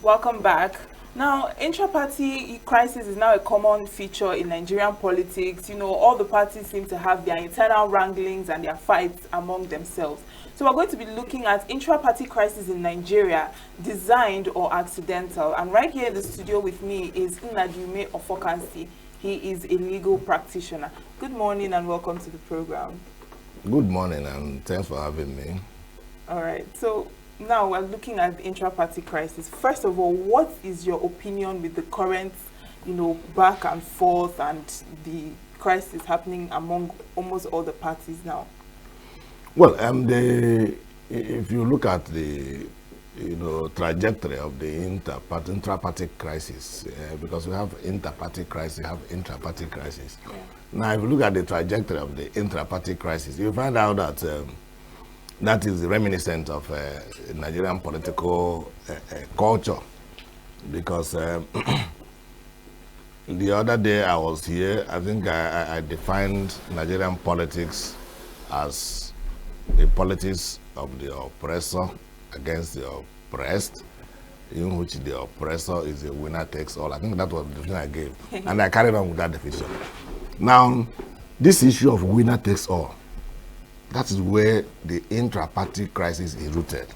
Welcome back. Now, intra-party crisis is now a common feature in Nigerian politics. You know, all the parties seem to have their internal wranglings and their fights among themselves. So we're going to be looking at intra-party crisis in Nigeria, designed or accidental. And right here in the studio with me is Nnadiume Awforkansi. He is a legal practitioner. Good morning and welcome to the program. Good morning and thanks for having me. All right. So now we're looking at the intra-party crisis. First of all, what is your opinion with the current, back and forth and the crisis happening among almost all the parties now? Well, if you look at the trajectory of the intra-party crisis, because we have inter-party crisis, we have intra-party crisis. Yeah. Now, if you look at the trajectory of the intra-party crisis, you find out that that is reminiscent of Nigerian political culture, because the other day I was here, I think I defined Nigerian politics as the politics of the oppressor against the oppressed, in which the oppressor is a winner takes all. I think that was the definition I gave, and I carried on with that definition. Now, this issue of winner takes all, that is where the intra-party crisis is rooted.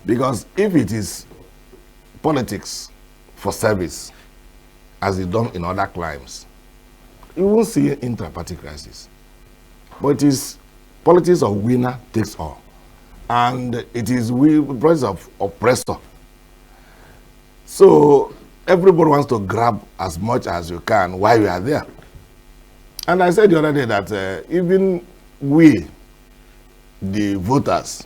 Because if it is politics for service, as is done in other climes, you won't see intra-party crisis. But it is politics of winner takes all. And it is politics of oppressor. So everybody wants to grab as much as you can while you are there. And I said the other day that even we, the voters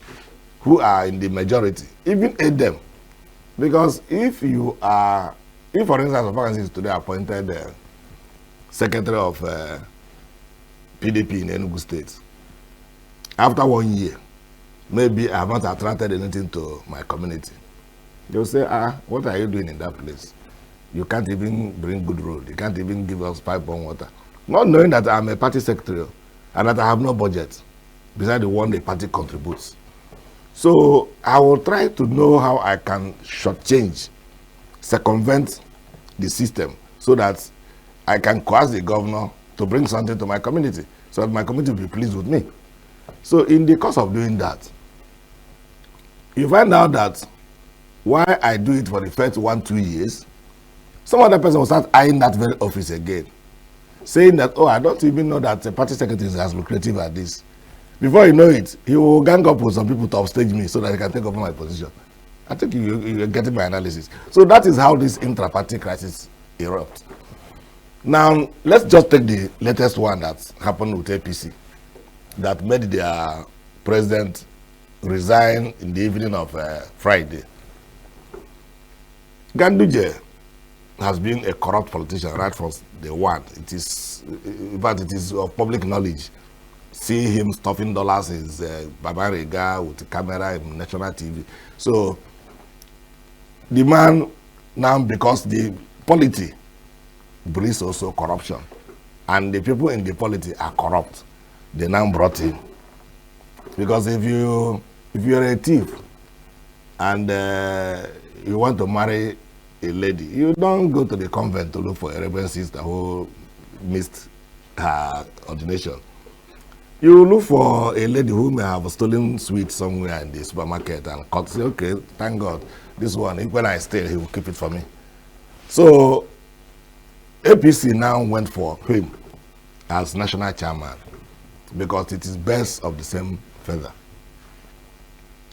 who are in the majority, even aid them. Because if for instance, Awforkansi is today appointed secretary of PDP in Enugu State, after 1 year, maybe I have not attracted anything to my community. They'll say, what are you doing in that place? You can't even bring good road. You can't even give us pipe-borne water. Not knowing that I'm a party secretary and that I have no budget besides the one the party contributes. So I will try to know how I can shortchange, circumvent the system so that I can coerce the governor to bring something to my community so that my community will be pleased with me. So in the course of doing that, you find out that while I do it for the first 1-2 years, some other person will start eyeing that very office again, saying that, I don't even know that the party secretary is as lucrative as this. Before you know it, he will gang up with some people to upstage me so that he can take over my position. I think you're getting my analysis. So that is how this intra-party crisis erupts. Now, let's just take the latest one that happened with APC, that made their president resign in the evening of Friday. Ganduje has been a corrupt politician right from day one. It is of public knowledge. See him stuffing dollars in Babariga with the camera in national TV. So the man now, because the polity brings also corruption, and the people in the polity are corrupt, they now brought him. Because if you're a thief and you want to marry a lady, you don't go to the convent to look for a reverend sister who missed her ordination. You look for a lady who may have stolen sweets somewhere in the supermarket and say, okay, thank God, this one, when I stay, he will keep it for me. So APC now went for him as national chairman because it is birds of the same feather.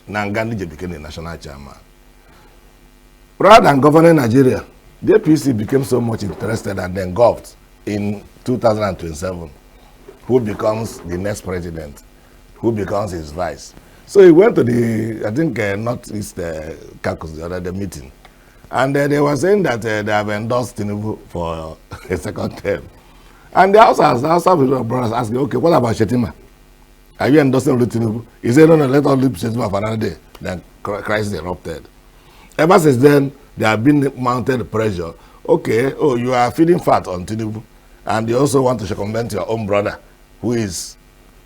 Now Ganduje became the national chairman. Rather than governing Nigeria, the APC became so much interested and engulfed in 2027. Who becomes the next president, who becomes his vice. So he went to the, I think, Northeast caucus, the meeting. And they were saying that they have endorsed Tinubu for a second term. And the House of brothers asking, okay, what about Shetima? Are you endorsing Tinubu? He said, no, let us leave Shetima for another day. Then crisis erupted. Ever since then, there have been mounted pressure. Okay, you are feeling fat on Tinubu. And you also want to circumvent your own brother, who is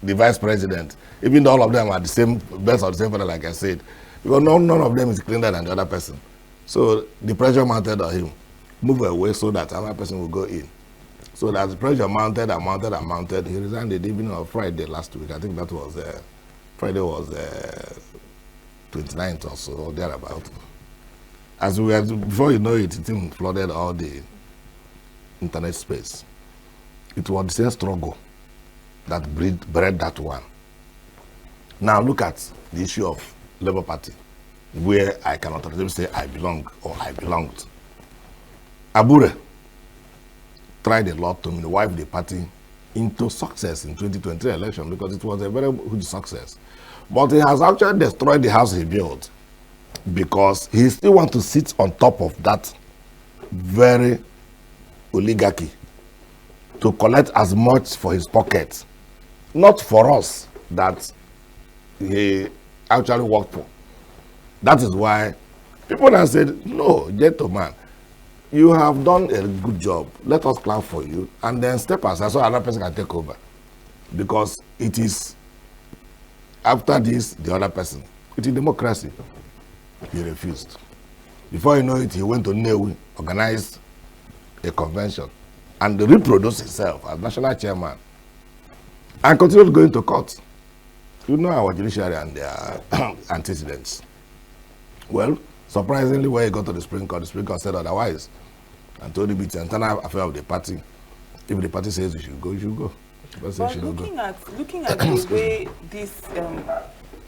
the vice president, even though all of them are the same, best of the same father, like I said, because none of them is cleaner than the other person. So the pressure mounted on him, move away so that another person will go in. So that the pressure mounted and mounted and mounted. He resigned the evening of Friday last week. I think that was Friday was 29th or so, or thereabout. As we had, before you know it, it even flooded all the internet space. It was the same struggle that bred that one. Now look at the issue of Labour Party, where I can authoritatively say I belong or I belonged. Abure tried a lot to wipe the party into success in 2023 election because it was a very huge success. But he has actually destroyed the house he built because he still wants to sit on top of that very oligarchy to collect as much for his pocket, not for us that he actually worked for. That is why people now said, no, gentleman, you have done a good job. Let us clap for you and then step aside so another person can take over. Because it is after this, the other person. It is democracy. He refused. Before you know it, he went to Nnewi, organized a convention, and reproduced himself as national chairman, and continued going to court. You know our judiciary and their antecedents. Well, surprisingly, when he got to the Supreme Court said otherwise, and told him it's an internal affair of the party. If the party says you should go, you should go. But looking at the way this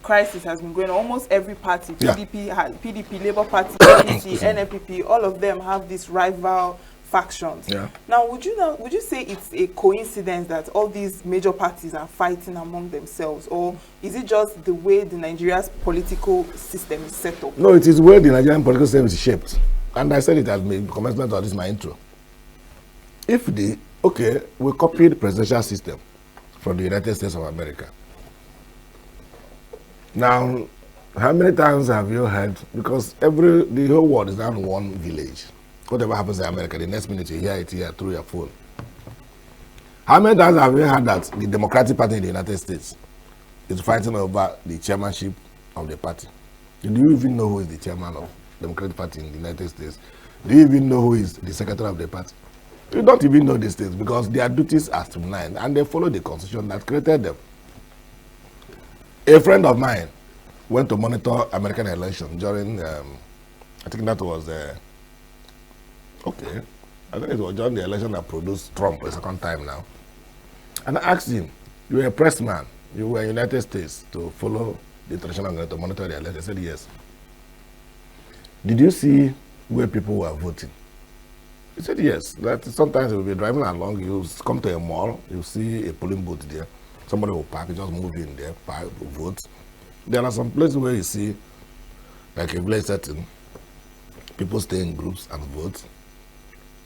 crisis has been going, almost every party, PDP, Labour Party, APC, NNPP, all of them have these rival factions. Yeah. Now, would you say it's a coincidence that all these major parties are fighting among themselves, or is it just the way the Nigeria's political system is set up? No, it is where the Nigerian political system is shaped. And I said it as my commencement of this my intro. If we copied the presidential system from the United States of America. Now, how many times have you heard, because the whole world is now in one village. Whatever happens in America, the next minute you hear it here through your phone. How many times have you heard that the Democratic Party in the United States is fighting over the chairmanship of the party? Do you even know who is the chairman of the Democratic Party in the United States? Do you even know who is the secretary of the party? You don't even know these things because their duties are streamlined and they follow the constitution that created them. A friend of mine went to monitor American election during, I think that was, I think it was during the election that produced Trump a second time now. And I asked him, you were a press man, you were in the United States to follow the international to monitor the election. He said, yes. Did you see where people were voting? He said, yes. That sometimes you'll be driving along, you come to a mall, you see a polling booth there. Somebody will park, you just move in there, park, vote. There are some places where you see, like a village setting, people stay in groups and vote.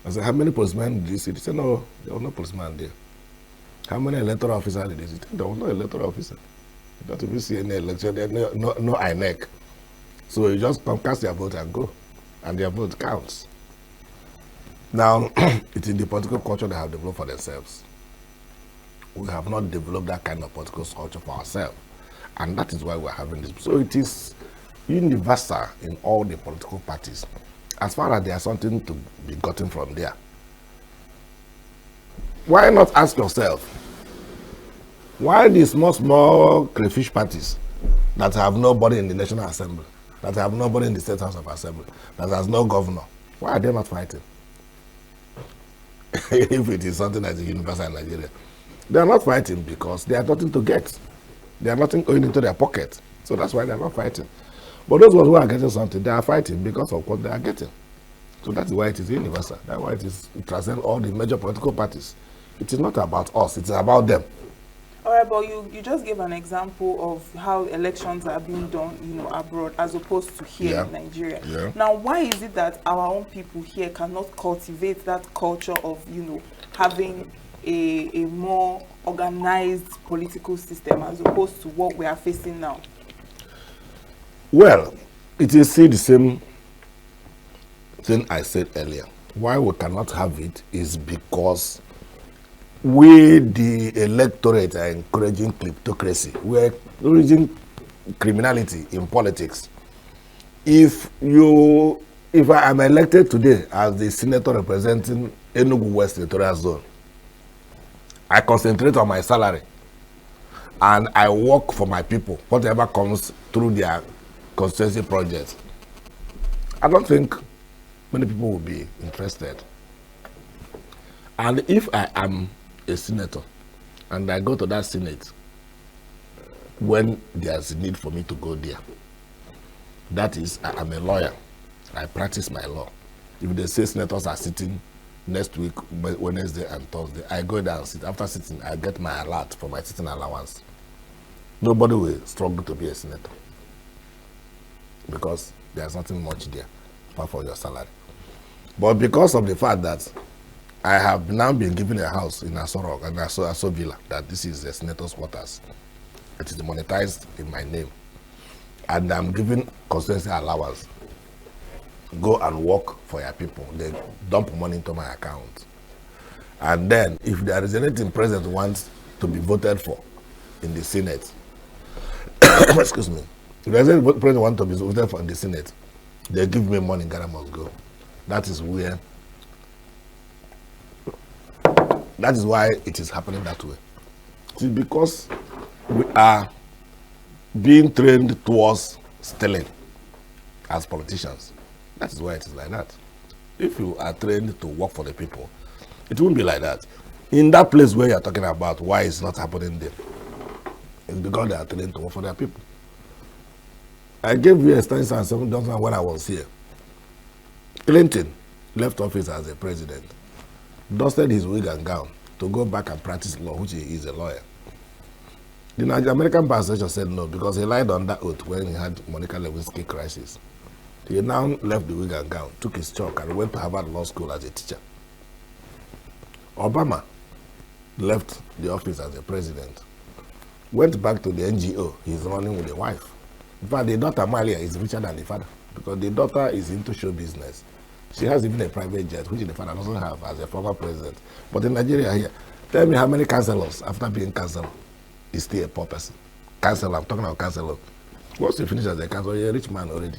I said, how many policemen did you see? He said, no, there was no policeman there. How many electoral officers did you see? There was no electoral officer. You don't even see any election, there no INEC. So you just come cast your vote and go, and their vote counts. Now, it is the political culture they have developed for themselves. We have not developed that kind of political culture for ourselves. And that is why we're having this. So it is universal in all the political parties, as far as there's something to be gotten from there. Why not ask yourself, why the small crayfish parties that have nobody in the National Assembly, that have nobody in the State House of Assembly, that has no governor, why are they not fighting? If it is something that is universal in Nigeria. They are not fighting because they have nothing to get. They are nothing going into their pocket. So that's why they are not fighting. But those ones who are getting something, they are fighting because of what they are getting. So that's why it is universal. That's why it transcends all the major political parties. It is not about us, it is about them. All right, but you just gave an example of how elections are being done, abroad as opposed to here in Nigeria. Yeah. Now, why is it that our own people here cannot cultivate that culture of, having a more organized political system as opposed to what we are facing now? Well, it is still the same thing I said earlier. Why we cannot have it is because we, the electorate, are encouraging kleptocracy. We're encouraging criminality in politics. If you if I am elected today as the senator representing Enugu West Senatorial Zone, I concentrate on my salary and I work for my people, whatever comes through their constituency projects. I don't think many people will be interested. And if I am a senator and I go to that Senate when there's a need for me to go there, that is, I am a lawyer. I practice my law. If they say senators are sitting next week, Wednesday and Thursday, I go there and sit. After sitting, I get my alert for my sitting allowance. Nobody will struggle to be a senator because there's nothing much there apart from your salary. But because of the fact that I have now been given a house in Asorok and Aso Villa, that this is the senator's quarters, it is monetized in my name, and I'm given constituency allowance. Go and work for your people. They dump money into my account. And then, if there is anything president wants to be voted for in the Senate, excuse me, if there is anything president wants to be voted for in the Senate, they give me money, Ghana must go. That is where, that is why it is happening that way. It is because we are being trained towards stealing as politicians. That is why it is like that. If you are trained to work for the people, it won't be like that. In that place where you are talking about why it's not happening there, it's because they are trained to work for their people. I gave you a instance when I was here. Clinton left office as a president, dusted his wig and gown to go back and practice law, which he is a lawyer. The American Bar Association said no because he lied on that oath when he had Monica Lewinsky crisis. He now left the wig and gown, took his chalk, and went to Harvard Law School as a teacher. Obama left the office as a president, went back to the NGO he's running with a wife. In fact, the daughter, Malia, is richer than the father because the daughter is into show business. She has even a private jet, which the father doesn't have as a former president. But in Nigeria here, tell me how many councillors, after being councillor, is still a poor person. Councillor, I'm talking about councillor. Once you finish as a councillor, you're a rich man already.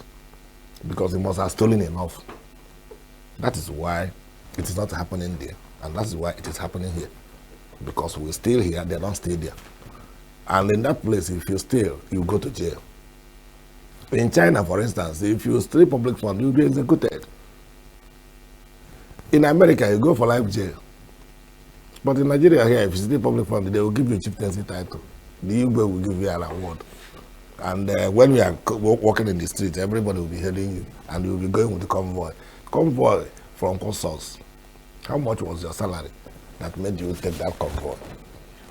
Because he must have stolen enough. That is why it is not happening there. And that's why it is happening here. Because we steal here, they don't stay there. And in that place, if you steal, you go to jail. In China, for instance, if you steal public funds, you'll be executed. In America, you go for life jail. But in Nigeria here, if you steal public funds, they will give you a chieftaincy title. The Igbo will give you an award. And when we are walking in the street, everybody will be hailing you, and you will be going with the convoy. Convoy from what source? How much was your salary that made you take that convoy?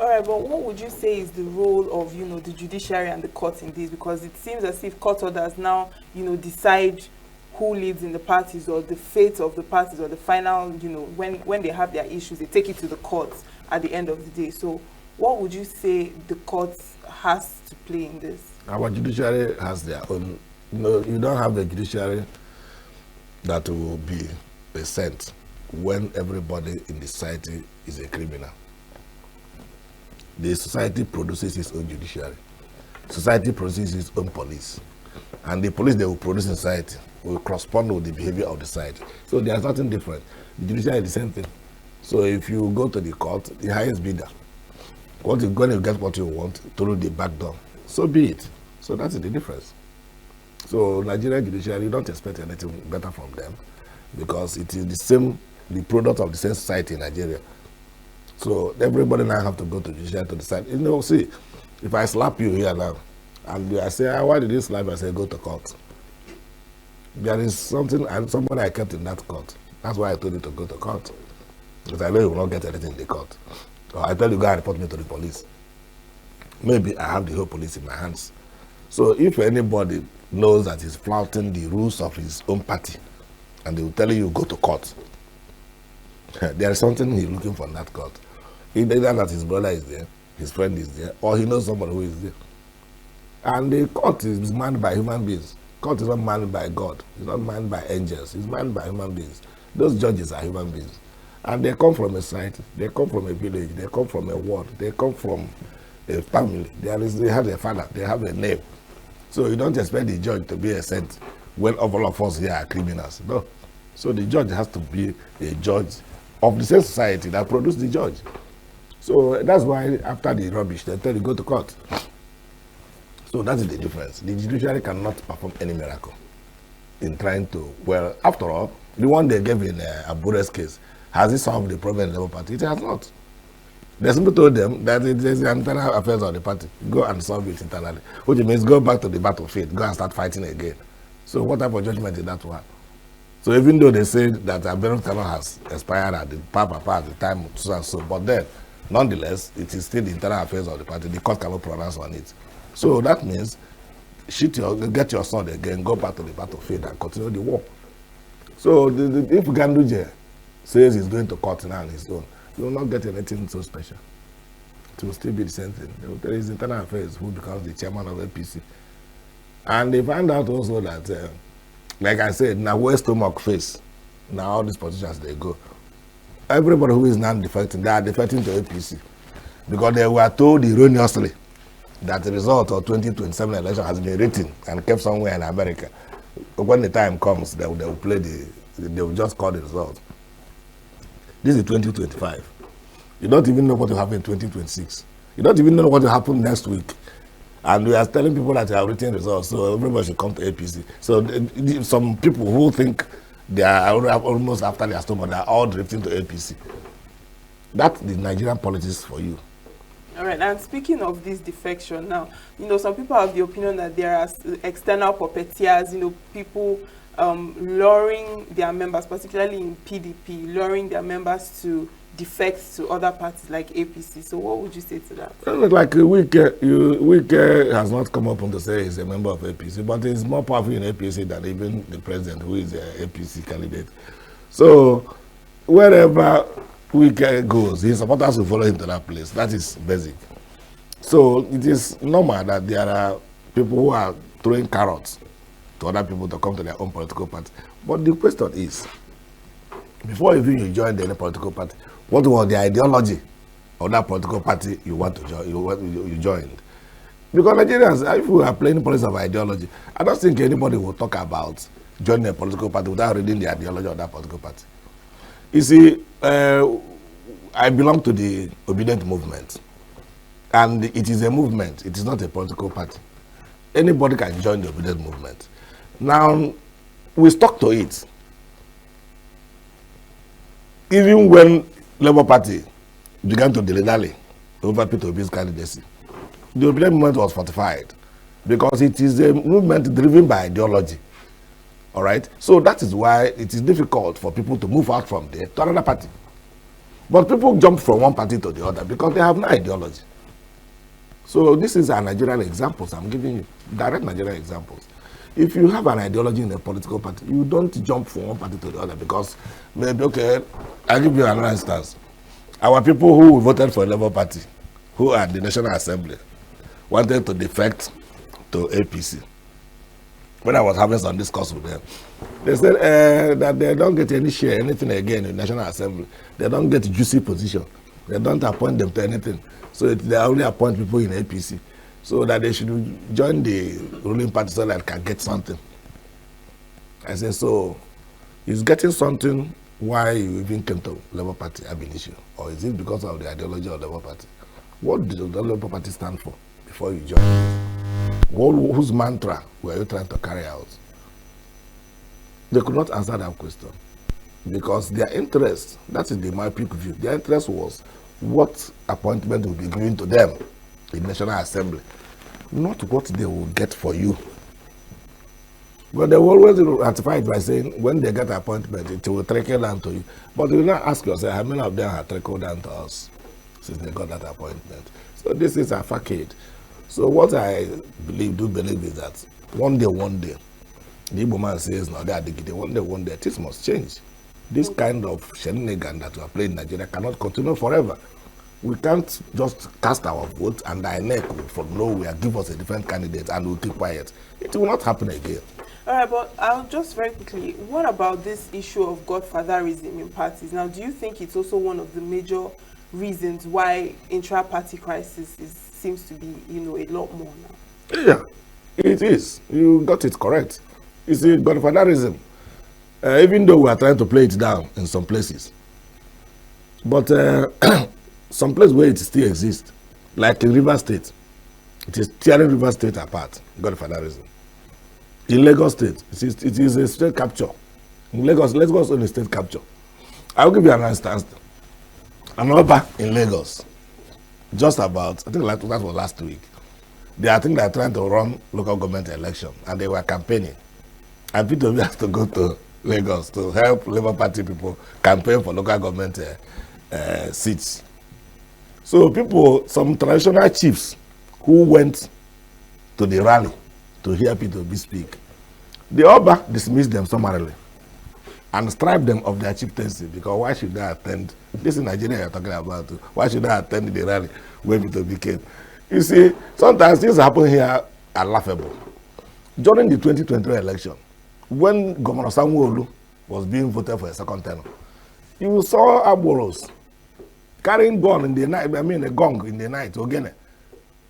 All right, but what would you say is the role of, the judiciary and the court in this? Because it seems as if court orders now, decide who leads in the parties or the fate of the parties or the final, when they have their issues, they take it to the courts at the end of the day. So what would you say the courts has to play in this? Our judiciary has their own. You don't have the judiciary that will be a saint when everybody in the society is a criminal. The society produces its own judiciary. Society produces its own police. And the police they will produce in society will correspond with the behavior of the society. So there's nothing different. The judiciary is the same thing. So if you go to the court, the highest bidder, when you get what you want through the back door, so be it. So that's the difference. So Nigerian judiciary, you don't expect anything better from them because it is the product of the same society in Nigeria. So everybody now have to go to judiciary to decide. See, if I slap you here now, and I say, why did you slap me? I say, go to court. There is something, and somebody I kept in that court. That's why I told you to go to court. Because I know you will not get anything in the court. Or I tell you, go and report me to the police. Maybe I have the whole police in my hands. So if anybody knows that he's flouting the rules of his own party, and they will tell you, go to court, there is something he's looking for in that court. Either that his brother is there, his friend is there, or he knows somebody who is there. And the court is manned by human beings. Court is not manned by God. It's not manned by angels. It's manned by human beings. Those judges are human beings. And they come from a society. They come from a village. They come from a ward. They come from a family. They have a father. They have a name. So you don't expect the judge to be a saint when all of us here are criminals. No. So the judge has to be a judge of the same society that produced the judge. So that's why after the rubbish, they tell you go to court. So that is the difference. The judiciary cannot perform any miracle in trying to, well, after all, the one they gave in Abure's case, has it solved the problem in the Labour Party? It has not. They simply told them that it is the internal affairs of the party. Go and solve it internally. Which means go back to the battlefield, go and start fighting again. So what type of judgment is that one? So even though they said that Abure's term has expired at the at the time of so and so, but then, nonetheless, it is still the internal affairs of the party. The court cannot pronounce on it. So that means get your sword again, go back to the battlefield and continue the war. So if Ganduje says he's going to court now on his own, he will not get anything so special. It will still be the same thing. There is internal affairs who becomes the chairman of APC. And they find out also that, like I said, now where stomach face, now all these politicians they go. Everybody who is now defecting, they are defecting to APC. Because they were told erroneously that the result of 2027 election has been written and kept somewhere in America. But when the time comes, they will play they will just call the result. This is 2025. You don't even know what will happen in 2026. You don't even know what will happen next week. And we are telling people that they have written results, so everybody should come to APC. So some people who think they are almost after their stomach, they are all drifting to APC. That's the Nigerian politics for you. All right, and speaking of this defection now, some people have the opinion that there are external puppeteers, people luring their members, particularly in PDP, luring their members to defect to other parties like APC. So what would you say to that? Like Wike has not come up to say he's a member of APC, but he's more powerful in APC than even the president, who is an APC candidate. So wherever Wike goes, his supporters will follow him to that place. That is basic. So it is normal that there are people who are throwing carrots to other people to come to their own political party. But the question is, before even you join any political party, what was the ideology of that political party you want to join? You joined? Because Nigerians, if we are playing politics of ideology, I don't think anybody will talk about joining a political party without reading the ideology of that political party. You see, I belong to the obedient movement, and it is a movement. It is not a political party. Anybody can join the obedient movement. Now, we stuck to it. Even when Labour Party began to dilly-dally over Peter Obi's candidacy, the obedient movement was fortified because it is a movement driven by ideology. All right? So that is why it is difficult for people to move out from there to another party. But people jump from one party to the other because they have no ideology. So this is a Nigerian examples I'm giving you, direct Nigerian examples. If you have an ideology in a political party, you don't jump from one party to the other because maybe, okay, I'll give you another instance. Our people who voted for the Labour Party, who are the National Assembly, wanted to defect to APC. When I was having some discourse with them, they said that they don't get any share, anything again in the National Assembly. They don't get juicy position. They don't appoint them to anything. So they only appoint people in APC. So that they should join the ruling party so that they can get something. I said, so is getting something why you even came to Labour Party ab initio? Or is it because of the ideology of the Labour Party? What did the Labour Party stand for before you joined? Whose mantra were you trying to carry out? They could not answer that question because their interest, that is the my peak view, their interest was what appointment will be given to them in National Assembly, not what they will get for you. But they will always ratify it by saying when they get appointment, it will trickle down to you. But you will not ask yourself how many of them have trickled down to us since they got that appointment. So this is a facade. So what I do believe is that one day, the Igbo man says, now they are digging, one day, things must change. This kind of shenanigan that we are playing in Nigeria cannot continue forever. We can't just cast our vote and our neck from nowhere give us a different candidate and we'll keep quiet. It will not happen again. All right, but I'll just very quickly, what about this issue of godfatherism in parties? Now, do you think it's also one of the major reasons why intra-party crisis seems to be, a lot more now? Yeah, it is. You got it correct. You see, godfatherism, even though we are trying to play it down in some places, but some places where it still exists, like in River State, it is tearing River State apart, godfatherism. In Lagos State, it is a state capture. In Lagos on a state capture. I will give you an instance. An Oba in Lagos, just about, I think that was last week. I think they are trying to run local government election, and they were campaigning. And Peter has to go to Lagos to help Labour Party people campaign for local government seats. So people, some traditional chiefs who went to the rally to hear Peter Obi speak, the Oba dismissed them summarily and stripped them of their chieftaincy, because why should they attend? This is Nigeria you're talking about. Why should they attend the rally when Peter Obi came? You see, sometimes things happen here are laughable. During the 2023 election, when Governor Sanwo-Olu was being voted for a second term, you saw Agboros carrying gun in the night, a gong in the night, again.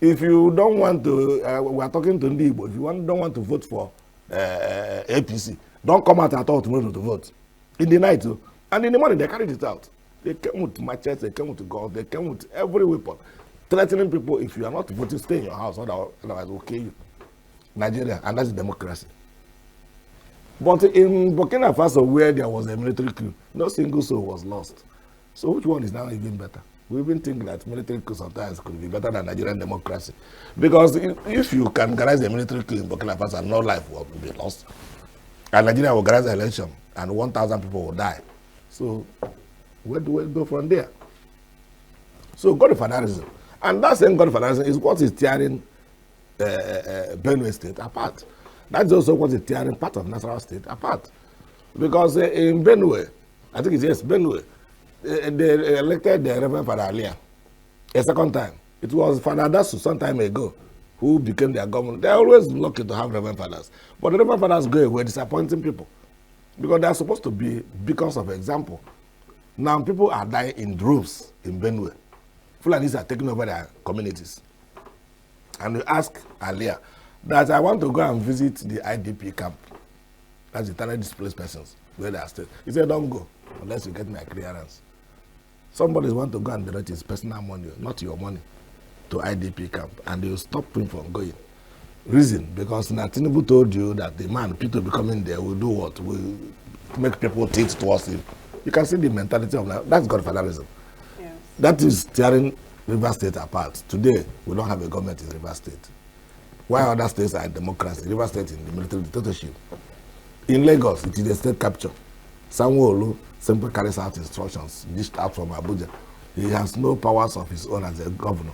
If you don't want to, we are talking to Nnadiume, if you don't want to vote for APC, don't come out at all tomorrow to vote. In the night, and in the morning, they carried it out. They came with machetes, they came with guns, they came with every weapon, threatening people, if you are not voting, stay in your house, otherwise we'll kill you. Nigeria, and that's democracy. But in Burkina Faso, where there was a military coup, no single soul was lost. So which one is now even better? We even think that military coup sometimes could be better than Nigerian democracy. Because if you can organize a military coup in Burkina Faso, no life will be lost. And Nigeria will organize an election, and 1,000 people will die. So where do we go from there? So godfatherism. And that same godfatherism is what is tearing Benue State apart. That's also what is tearing part of Nasarawa State apart. Because in Benue, I think it's yes, Benue, they elected the Reverend Father Alia a second time. It was Father Dasu some time ago who became their governor. They're always lucky to have Reverend Fathers. But the Reverend Fathers go away disappointing people, because they are supposed to be beacons of example. Now people are dying in droves in Benue. Fulanis are taking over their communities. And we ask Alia that I want to go and visit the IDP camp. That's the internally displaced persons, where they are staying. He said, don't go unless you get my clearance. Somebody want to go and donate his personal money, not your money, to IDP camp, and they will stop him from going. Reason, because Tinubu told you that the man, people becoming there, will do what? Will make people tilt towards him. You can see the mentality of that. That's godfatherism. Yes. That is tearing River State apart. Today, we don't have a government in River State. While other states are in democracy, River State in the military dictatorship. In Lagos, it is a state capture. Sanwo-Olu simply carries out instructions dished out from Abuja. He has no powers of his own as a governor.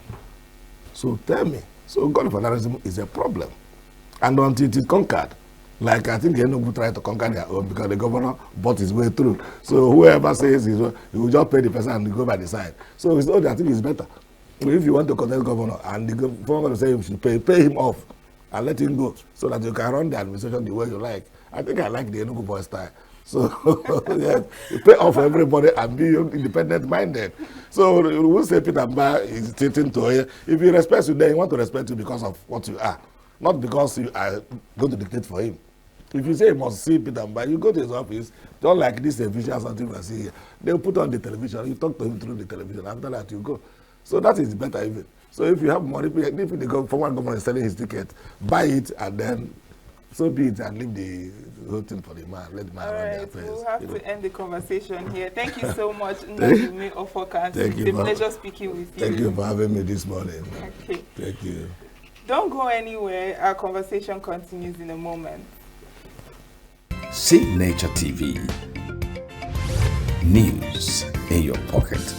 So tell me, so godfatherism is a problem. And until it is conquered, like I think Enugu tried to conquer their own because the governor bought his way through. So whoever says he will just pay the person and go by the side. So it's I think it's better. If you want to contest governor and the governor say you should pay him off and let him go so that you can run the administration the way you like. I think I like the Enugu boy style. So yeah, you pay off everybody and be independent minded. So we say Peter Barr is treating to you. If he respects you, then he want to respect you because of what you are, not because you are going to dictate for him. If you say you must see Peter Barr, you go to his office, don't like this official something you see here. They'll put on the television, you talk to him through the television, after that you go. So that is better even. So if you have money, if the former government is selling his ticket, buy it and then so be it, and leave the whole thing for the man. Let the man run their affairs. We'll have to end the conversation here. Thank you so much, Nnadiume Awforkansi. It's a pleasure speaking with you. Thank you for having me this morning. Okay. Thank you. Don't go anywhere. Our conversation continues in a moment. See Nature TV. News in your pocket.